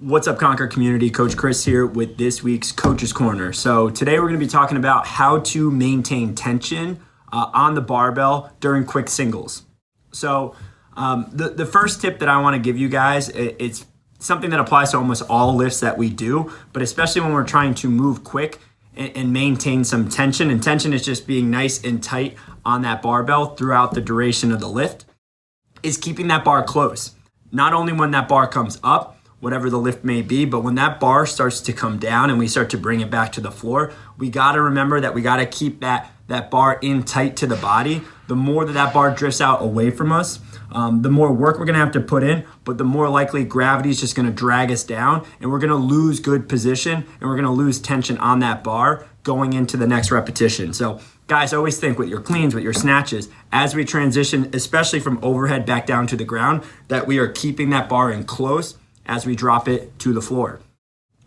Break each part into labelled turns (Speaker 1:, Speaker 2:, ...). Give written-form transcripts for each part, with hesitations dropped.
Speaker 1: What's up, Conquer community? Coach Chris here with this week's Coach's Corner. So today we're going to be talking about how to maintain tension on the barbell during quick singles. So the first tip that I want to give you guys, it's something that applies to almost all lifts that we do, but especially when we're trying to move quick and maintain some tension. And tension is just being nice and tight on that barbell throughout the duration of the lift, is keeping that bar close. Not only when that bar comes up, whatever the lift may be, but when that bar starts to come down and we start to bring it back to the floor, we got to remember that we got to keep that bar in tight to the body. The more that bar drifts out away from us, the more work we're going to have to put in, but the more likely gravity is just going to drag us down, and we're going to lose good position and we're going to lose tension on that bar going into the next repetition. So guys, always think with your cleans, with your snatches, as we transition, especially from overhead back down to the ground, that we are keeping that bar in close as we drop it to the floor.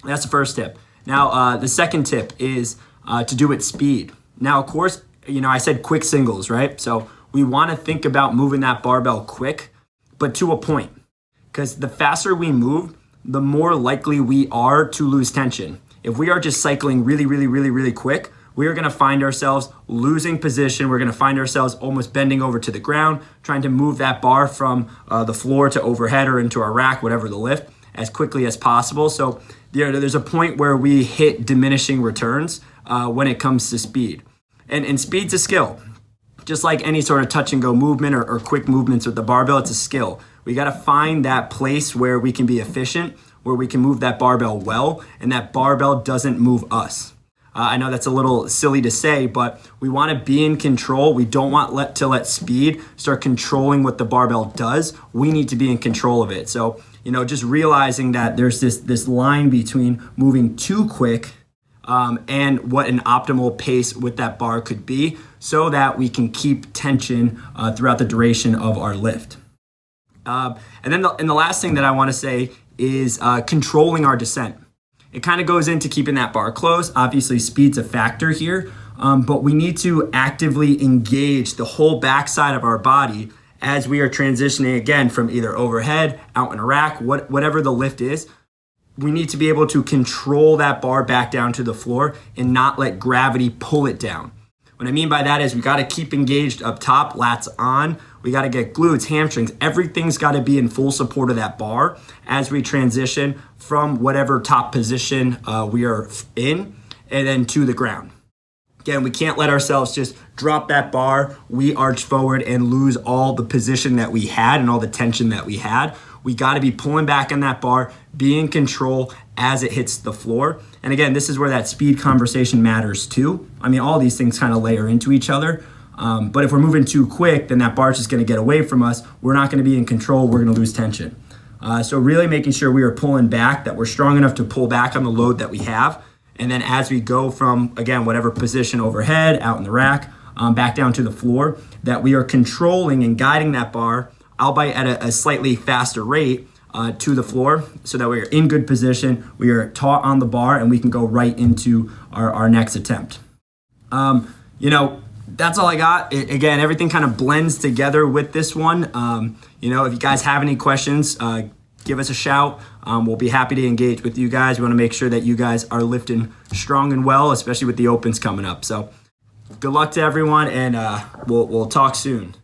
Speaker 1: That's the first tip. Now, the second tip is to do it speed. Now, of course, I said quick singles, right? So we want to think about moving that barbell quick, but to a point. Because the faster we move, the more likely we are to lose tension. If we are just cycling really quick, we are going to find ourselves losing position. We're going to find ourselves almost bending over to the ground, trying to move that bar from the floor to overhead or into our rack, whatever the lift, as quickly as possible. So there's a point where we hit diminishing returns when it comes to speed. And speed's a skill. Just like any sort of touch and go movement or quick movements with the barbell, it's a skill. We got to find that place where we can be efficient, where we can move that barbell well, and that barbell doesn't move us. I know that's a little silly to say, but we want to be in control. We don't want to let speed start controlling what the barbell does. We need to be in control of it. So, just realizing that there's this line between moving too quick and what an optimal pace with that bar could be, so that we can keep tension throughout the duration of our lift. And then the last thing that I want to say is controlling our descent. It kind of goes into keeping that bar close. Obviously, speed's a factor here, but we need to actively engage the whole backside of our body as we are transitioning again from either overhead, out in a rack, whatever the lift is. We need to be able to control that bar back down to the floor and not let gravity pull it down. What I mean by that is we got to keep engaged up top, lats on. We got to get glutes, hamstrings. Everything's got to be in full support of that bar as we transition from whatever top position we are in and then to the ground. Again, we can't let ourselves just drop that bar, we arch forward and lose all the position that we had and all the tension that we had. We got to be pulling back on that bar, be in control as it hits the floor. And again, this is where that speed conversation matters too. I mean, all these things kind of layer into each other. But if we're moving too quick, then that bar's just going to get away from us. We're not going to be in control. We're going to lose tension. So really making sure we are pulling back, that we're strong enough to pull back on the load that we have. And then as we go from, again, whatever position overhead, out in the rack, back down to the floor, that we are controlling and guiding that bar, albeit at a slightly faster rate, to the floor, so that we are in good position, we are taut on the bar, and we can go right into our next attempt. That's all I got. Again, everything kind of blends together with this one. If you guys have any questions, give us a shout. We'll be happy to engage with you guys. We want to make sure that you guys are lifting strong and well, especially with the opens coming up. So good luck to everyone, and we'll talk soon.